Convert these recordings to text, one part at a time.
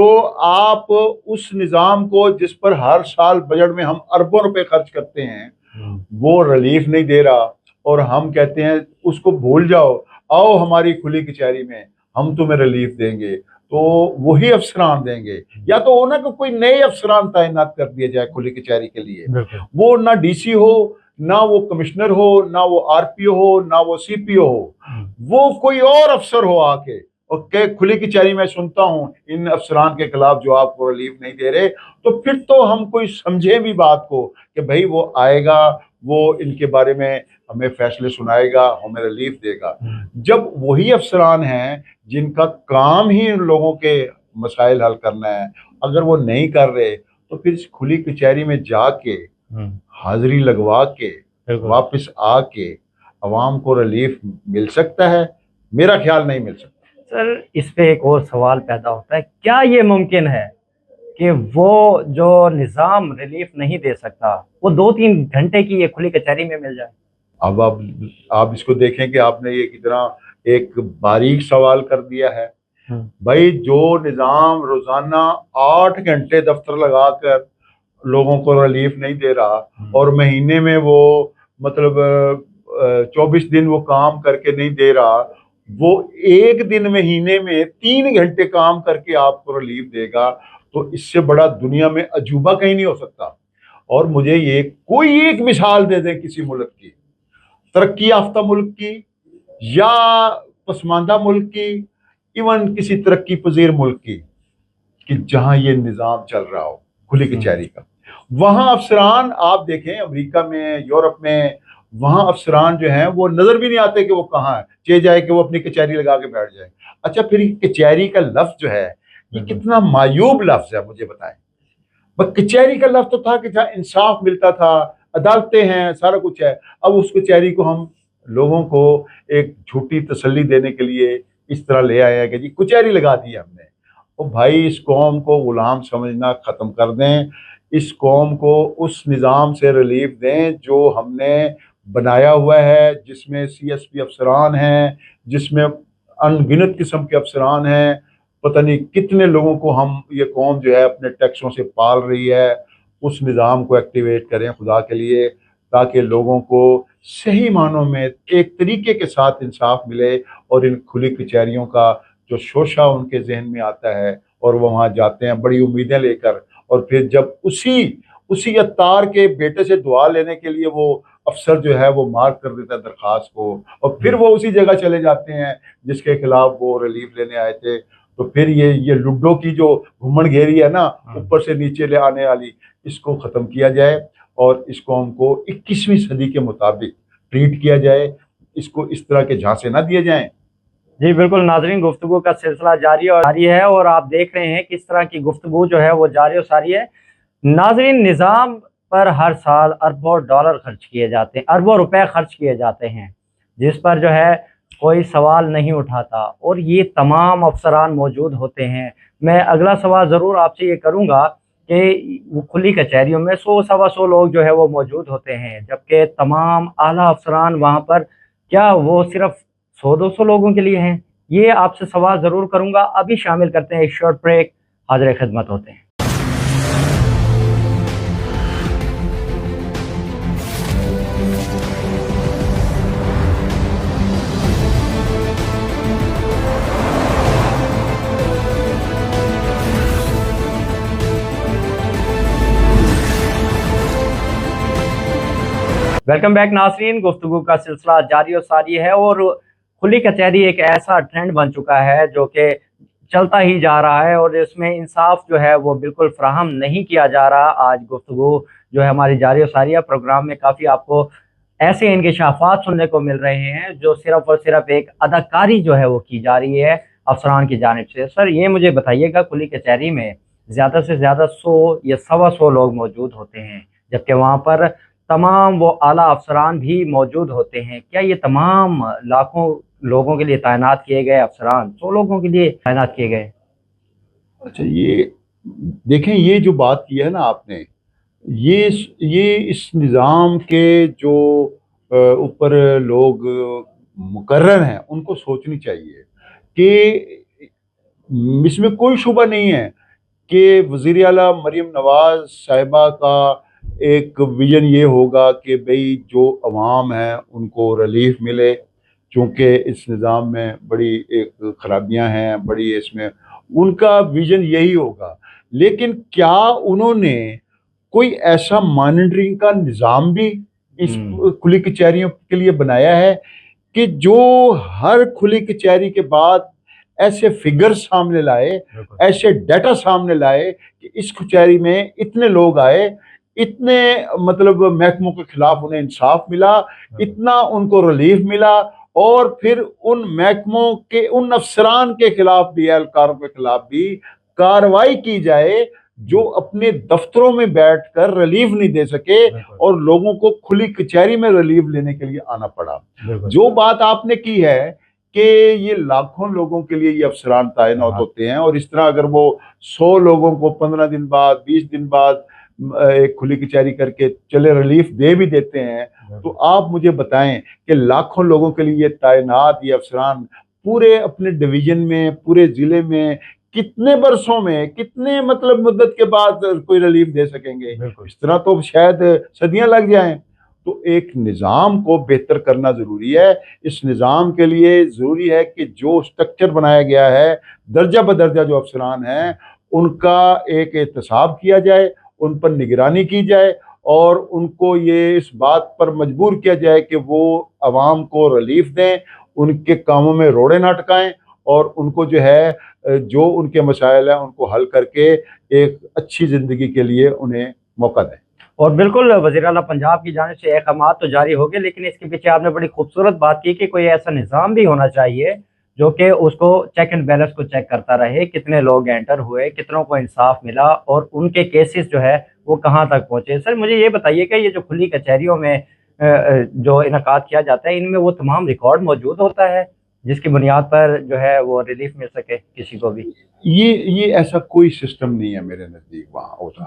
تو آپ اس نظام کو جس پر ہر سال بجٹ میں ہم اربوں روپے خرچ کرتے ہیں وہ ریلیف نہیں دے رہا، اور ہم کہتے ہیں اس کو بھول جاؤ، آؤ ہماری کھلی کچہری میں ہم تمہیں ریلیف دیں گے، تو وہی افسران دیں گے، یا تو ہونا کہ کوئی نئے افسران تعینات کر دیے جائے کھلی کچہری کے لیے، وہ نہ ڈی سی ہو، نہ وہ کمشنر ہو، نہ وہ آر پی او ہو، نہ وہ سی پی او ہو، وہ کوئی اور افسر ہو آ کے، اور کہ کھلی کچہری میں سنتا ہوں ان افسران کے خلاف جو آپ کو ریلیف نہیں دے رہے، تو پھر تو ہم کوئی سمجھے بھی بات کو کہ بھائی وہ آئے گا، وہ ان کے بارے میں ہمیں فیصلے سنائے گا، ہمیں ریلیف دے گا۔ جب وہی افسران ہیں جن کا کام ہی ان لوگوں کے مسائل حل کرنا ہے، اگر وہ نہیں کر رہے، تو پھر اس کھلی کچہری میں جا کے حاضری لگوا کے واپس آ کے عوام کو ریلیف مل سکتا ہے؟ میرا خیال نہیں مل سکتا۔ سر اس پہ ایک اور سوال پیدا ہوتا ہے، کیا یہ ممکن ہے کہ وہ جو نظام ریلیف نہیں دے سکتا وہ 2-3 گھنٹے کی یہ کھلی کچہری میں مل جائے؟ اب آپ اس کو دیکھیں کہ آپ نے یہ کتنا ایک باریک سوال کر دیا ہے۔ بھائی جو نظام روزانہ 8 گھنٹے دفتر لگا کر لوگوں کو ریلیف نہیں دے رہا، اور مہینے میں وہ مطلب 24 دن وہ کام کر کے نہیں دے رہا، وہ ایک دن مہینے میں 3 گھنٹے کام کر کے آپ کو ریلیف دے گا، تو اس سے بڑا دنیا میں عجوبہ کہیں نہیں ہو سکتا۔ اور مجھے یہ کوئی ایک مثال دے دیں کسی ملک کی، ترقی یافتہ ملک کی یا پسماندہ ملک کی، ایون کسی ترقی پذیر ملک کی، کہ جہاں یہ نظام چل رہا ہو کھلی کچہری کا۔ وہاں افسران آپ دیکھیں امریکہ میں، یورپ میں، وہاں افسران جو ہیں وہ نظر بھی نہیں آتے کہ وہ کہاں ہے، چاہے جائے کہ وہ اپنی کچہری لگا کے بیٹھ جائے۔ اچھا پھر کچہری کا لفظ جو ہے یہ کتنا معیوب لفظ ہے، مجھے بتائیں۔ بس کچہری کا لفظ تو تھا کہ جہاں انصاف ملتا تھا، عدالتیں ہیں، سارا کچھ ہے۔ اب اس کچہری کو ہم لوگوں کو ایک جھوٹی تسلی دینے کے لیے اس طرح لے آیا کہ جی کچہری لگا دی ہم نے۔ اور بھائی اس قوم کو غلام سمجھنا ختم کر دیں، اس قوم کو اس نظام سے ریلیف دیں جو ہم نے بنایا ہوا ہے، جس میں سی ایس پی افسران ہیں، جس میں ان گنت قسم کے افسران ہیں، پتہ نہیں کتنے لوگوں کو ہم یہ قوم جو ہے اپنے ٹیکسوں سے پال رہی ہے۔ اس نظام کو ایکٹیویٹ کریں خدا کے لیے، تاکہ لوگوں کو صحیح معنوں میں ایک طریقے کے ساتھ انصاف ملے، اور ان کھلی کچہریوں کا جو شوشہ ان کے ذہن میں آتا ہے اور وہ وہاں جاتے ہیں بڑی امیدیں لے کر، اور پھر جب اسی عطار کے بیٹے سے دعا لینے کے لیے وہ افسر جو ہے وہ مارک کر دیتا ہے درخواست کو، اور پھر وہ اسی جگہ چلے جاتے ہیں جس کے خلاف وہ ریلیف لینے آئے تھے، تو پھر یہ لڈو کی جو گھومن گھیری ہے نا اوپر سے نیچے لے آنے والی، اس کو ختم کیا جائے، اور اس قوم کو 21ویں صدی کے مطابق ٹریٹ کیا جائے، اس کو اس طرح کے جھانسے نہ دیے جائیں۔ جی بالکل ناظرین، گفتگو کا سلسلہ جاری ہے اور آپ دیکھ رہے ہیں کس طرح کی گفتگو جو ہے وہ جاری و ساری ہے۔ ناظرین، نظام پر ہر سال اربوں ڈالر خرچ کیے جاتے ہیں، اربوں روپے خرچ کیے جاتے ہیں، جس پر جو ہے کوئی سوال نہیں اٹھاتا، اور یہ تمام افسران موجود ہوتے ہیں۔ میں اگلا سوال ضرور آپ سے یہ کروں گا کہ وہ کھلی کچہریوں میں 100-125 لوگ جو ہے وہ موجود ہوتے ہیں، جبکہ تمام اعلیٰ افسران وہاں پر، کیا وہ صرف 100-200 لوگوں کے لیے ہیں؟ یہ آپ سے سوال ضرور کروں گا۔ ابھی شامل کرتے ہیں ایک شارٹ بریک، حاضر خدمت ہوتے ہیں۔ ویلکم بیک ناظرین، گفتگو کا سلسلہ جاری و ساری ہے، اور کھلی کچہری ایک ایسا ٹرینڈ بن چکا ہے جو کہ چلتا ہی جا رہا ہے، اور اس میں انصاف جو ہے وہ بالکل فراہم نہیں کیا جا رہا۔ آج گفتگو جو ہے ہماری جاری و ساری ہے، پروگرام میں کافی آپ کو ایسے انکشافات سننے کو مل رہے ہیں جو صرف اور صرف ایک اداکاری جو ہے وہ کی جا رہی ہے افسران کی جانب سے۔ سر یہ مجھے بتائیے گا، کھلی کچہری میں زیادہ سے زیادہ 100 یا 125 لوگ موجود ہوتے ہیں، جبکہ وہاں پر تمام وہ اعلیٰ افسران بھی موجود ہوتے ہیں، کیا یہ تمام لاکھوں لوگوں کے لیے تعینات کیے گئے افسران 100 لوگوں کے لیے تعینات کیے گئے؟ اچھا یہ دیکھیں، یہ جو بات کی ہے نا آپ نے، یہ اس نظام کے جو اوپر لوگ مقرر ہیں ان کو سوچنی چاہیے کہ اس میں کوئی شبہ نہیں ہے کہ وزیر اعلیٰ مریم نواز صاحبہ کا ایک ویژن یہ ہوگا کہ بھئی جو عوام ہیں ان کو ریلیف ملے، چونکہ اس نظام میں بڑی ایک خرابیاں ہیں، بڑی اس میں ان کا ویژن یہی ہوگا۔ لیکن کیا انہوں نے کوئی ایسا مانیٹرنگ کا نظام بھی اس کھلی کچہریوں کے لیے بنایا ہے کہ جو ہر کھلی کچہری کے بعد ایسے فگر سامنے لائے، ایسے ڈیٹا سامنے لائے کہ اس کچہری میں اتنے لوگ آئے، اتنے مطلب محکموں کے خلاف انہیں انصاف ملا، اتنا ان کو ریلیف ملا، اور پھر ان محکموں کے ان افسران کے خلاف بھی، اہلکاروں کے خلاف بھی کارروائی کی جائے جو اپنے دفتروں میں بیٹھ کر ریلیف نہیں دے سکے اور لوگوں کو کھلی کچہری میں ریلیف لینے کے لیے آنا پڑا۔ جو بات آپ نے کی ہے کہ یہ لاکھوں لوگوں کے لیے یہ افسران تعینات ہوتے ہیں، اور اس طرح اگر وہ 100 لوگوں کو 15 دن بعد 20 دن بعد ایک کھلی کچہری کر کے چلے ریلیف دے بھی دیتے ہیں، تو آپ مجھے بتائیں کہ لاکھوں لوگوں کے لیے یہ تعینات یہ افسران پورے اپنے ڈویژن میں، پورے ضلع میں کتنے برسوں میں، کتنے مطلب مدت کے بعد کوئی ریلیف دے سکیں گے؟ اس طرح تو شاید صدیاں لگ جائیں۔ تو ایک نظام کو بہتر کرنا ضروری ہے۔ اس نظام کے لیے ضروری ہے کہ جو سٹرکچر بنایا گیا ہے، درجہ بدرجہ جو افسران ہیں ان کا ایک احتساب کیا جائے، ان پر نگرانی کی جائے، اور ان کو یہ اس بات پر مجبور کیا جائے کہ وہ عوام کو ریلیف دیں، ان کے کاموں میں روڑے نہ اٹکائیں، اور ان کو جو ہے جو ان کے مسائل ہیں ان کو حل کر کے ایک اچھی زندگی کے لیے انہیں موقع دیں۔ اور بالکل وزیر اعلیٰ پنجاب کی جانب سے احکامات تو جاری ہو گئے، لیکن اس کے پیچھے آپ نے بڑی خوبصورت بات کی کہ کوئی ایسا نظام بھی ہونا چاہیے جو کہ اس کو چیک اینڈ بیلنس کو چیک کرتا رہے، کتنے لوگ انٹر ہوئے، کتنوں کو انصاف ملا، اور ان کے کیسز جو ہے وہ کہاں تک پہنچے۔ سر مجھے یہ بتائیے کہ یہ جو کھلی کچہریوں میں جو انعقاد کیا جاتا ہے، ان میں وہ تمام ریکارڈ موجود ہوتا ہے جس کی بنیاد پر جو ہے وہ ریلیف مل سکے کسی کو بھی؟ یہ ایسا کوئی سسٹم نہیں ہے میرے نزدیک وہاں ہوتا۔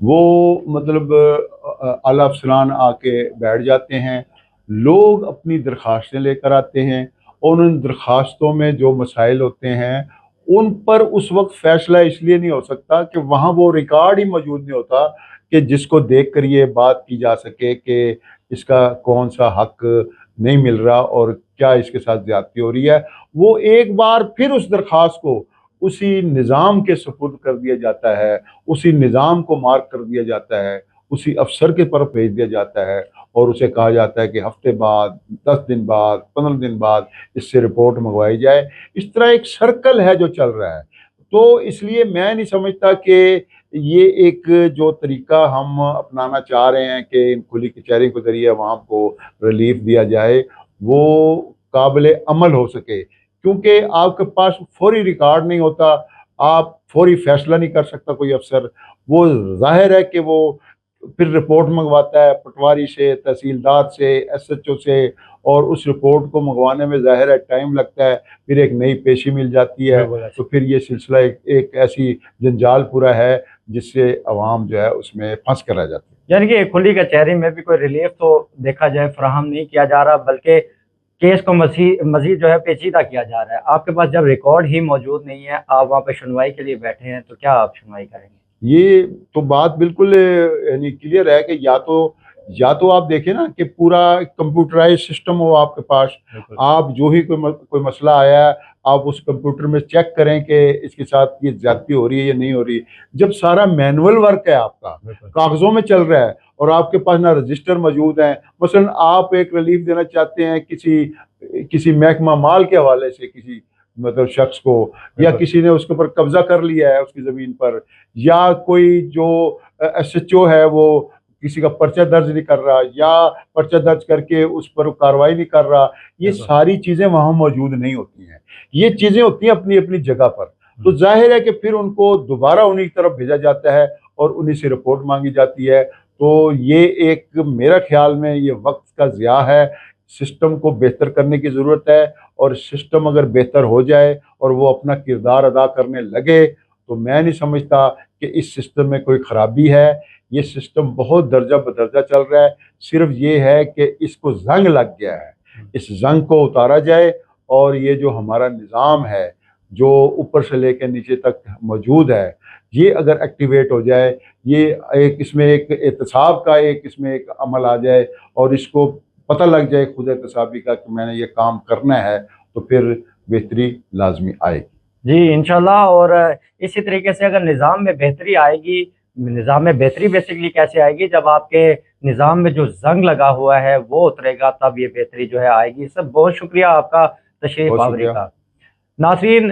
وہ مطلب اعلیٰ افسران آ کے بیٹھ جاتے ہیں، لوگ اپنی درخواستیں لے کر آتے ہیں، اور ان درخواستوں میں جو مسائل ہوتے ہیں ان پر اس وقت فیصلہ اس لیے نہیں ہو سکتا کہ وہاں وہ ریکارڈ ہی موجود نہیں ہوتا کہ جس کو دیکھ کر یہ بات کی جا سکے کہ اس کا کون سا حق نہیں مل رہا اور کیا اس کے ساتھ زیادتی ہو رہی ہے۔ وہ ایک بار پھر اس درخواست کو اسی نظام کے سپرد کر دیا جاتا ہے، اسی نظام کو مارک کر دیا جاتا ہے، اسی افسر کے طرف بھیج دیا جاتا ہے، اور اسے کہا جاتا ہے کہ ہفتے بعد، 10 دن بعد، 15 دن بعد اس سے رپورٹ منگوائی جائے۔ اس طرح ایک سرکل ہے جو چل رہا ہے۔ تو اس لیے میں نہیں سمجھتا کہ یہ ایک جو طریقہ ہم اپنانا چاہ رہے ہیں کہ ان کھلی کچہری کے ذریعے عوام کو ریلیف دیا جائے وہ قابل عمل ہو سکے، کیونکہ آپ کے پاس فوری ریکارڈ نہیں ہوتا، آپ فوری فیصلہ نہیں کر سکتا کوئی افسر۔ وہ ظاہر ہے کہ وہ پھر رپورٹ منگواتا ہے پٹواری سے، تحصیلدار سے، ایس ایچ او سے، اور اس رپورٹ کو منگوانے میں ظاہر ہے ٹائم لگتا ہے، پھر ایک نئی پیشی مل جاتی ہے، تو پھر یہ سلسلہ ایک ایسی جنجال پورا ہے جس سے عوام جو ہے اس میں پھنس کر رہ جاتی ہے۔ یعنی کہ کھلی کچہری میں بھی کوئی ریلیف تو دیکھا جائے فراہم نہیں کیا جا رہا، بلکہ کیس کو مزید جو ہے پیچیدہ کیا جا رہا ہے۔ آپ کے پاس جب ریکارڈ ہی موجود نہیں ہے، آپ وہاں پہ سنوائی کے لیے بیٹھے ہیں، تو کیا آپ سنوائی کریں گے؟ یہ تو بات بالکل یعنی کلیئر ہے کہ یا تو آپ دیکھیں نا کہ پورا کمپیوٹرائز سسٹم ہو آپ کے پاس، آپ جو ہی کوئی مسئلہ آیا ہے آپ اس کمپیوٹر میں چیک کریں کہ اس کے ساتھ یہ زیادتی ہو رہی ہے یا نہیں ہو رہی۔ جب سارا مینول ورک ہے آپ کا، کاغذوں میں چل رہا ہے، اور آپ کے پاس نہ رجسٹر موجود ہیں، مثلا آپ ایک ریلیف دینا چاہتے ہیں کسی محکمہ مال کے حوالے سے کسی مطلب شخص کو، یا کسی نے اس کے اوپر قبضہ کر لیا ہے اس کی زمین پر، یا کوئی جو ایس ایچ او ہے وہ کسی کا پرچہ درج نہیں کر رہا، یا پرچہ درج کر کے اس پر کارروائی نہیں کر رہا، یہ ساری چیزیں وہاں موجود نہیں ہوتی ہیں۔ یہ چیزیں ہوتی ہیں اپنی اپنی جگہ پر، تو ظاہر ہے کہ پھر ان کو دوبارہ انہی کی طرف بھیجا جاتا ہے اور انہی سے رپورٹ مانگی جاتی ہے۔ تو یہ ایک میرا خیال میں یہ وقت کا ضیاع ہے۔ سسٹم کو بہتر کرنے کی ضرورت ہے، اور سسٹم اگر بہتر ہو جائے اور وہ اپنا کردار ادا کرنے لگے تو میں نہیں سمجھتا کہ اس سسٹم میں کوئی خرابی ہے۔ یہ سسٹم بہت درجہ بدرجہ چل رہا ہے، صرف یہ ہے کہ اس کو زنگ لگ گیا ہے، اس زنگ کو اتارا جائے، اور یہ جو ہمارا نظام ہے جو اوپر سے لے کے نیچے تک موجود ہے، یہ اگر ایکٹیویٹ ہو جائے، یہ ایک اس میں ایک احتساب کا ایک اس میں ایک عمل آ جائے اور اس کو پتہ لگ جائے خود احتسابی کا کہ میں نے یہ کام کرنا ہے، تو پھر بہتری لازمی آئے گی۔ جی انشاءاللہ۔ اور اسی طریقے سے اگر نظام میں بہتری آئے گی، نظام میں بہتری بیسیکلی کیسے آئے گی؟ جب آپ کے نظام میں جو زنگ لگا ہوا ہے وہ اترے گا، تب یہ بہتری جو ہے آئے گی۔ سب بہت شکریہ آپ کا تشریف آوری کا۔ ناظرین،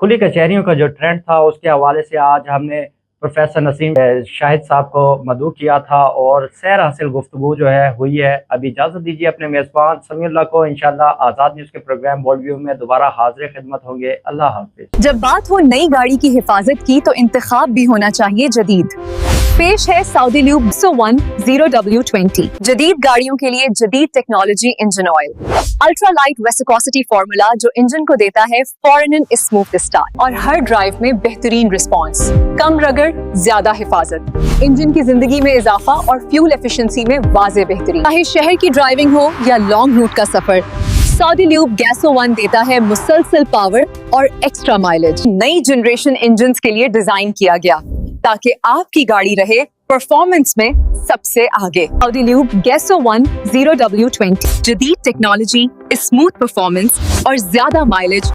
کھلی کچہریوں کا جو ٹرینڈ تھا اس کے حوالے سے آج ہم نے پروفیسر نسیم شاہد صاحب کو مدعو کیا تھا اور سیر حاصل گفتگو جو ہے ہوئی ہے۔ ابھی اجازت دیجیے اپنے میزبان سمیع اللہ کو، انشاءاللہ آزاد نیوز کے پروگرام ورلڈ ویو میں دوبارہ حاضر خدمت ہوں گے۔ اللہ حافظ۔ جب بات ہو نئی گاڑی کی حفاظت کی تو انتخاب بھی ہونا چاہیے جدید۔ پیش ہے سعودی لیوب 101 0W20 جدید گاڑیوں کے لیے جدید technology engine oil, ultra light viscosity formula جو انجن کو دیتا ہے فورن اسموتھ اسٹارٹ اور ہر ڈرائیو میں بہترین رسپانس، کم رگڑ، زیادہ حفاظت، انجن کی زندگی میں اضافہ اور فیول ایفیشنسی میں واضح بہتری۔ چاہے شہر کی ڈرائیونگ ہو یا لانگ روٹ کا سفر، سعودی لیوب گیسو 1 دیتا ہے مسلسل پاور اور ایکسٹرا مائلیج۔ نئی جنریشن انجنز کے لیے ڈیزائن کیا گیا تاکہ آپ کی گاڑی رہے پرفارمنس میں سب سے آگے۔ سعودی لیوب گیسو 1 0W20 جدید ٹیکنالوجی، اسموتھ پرفارمنس اور زیادہ مائلیج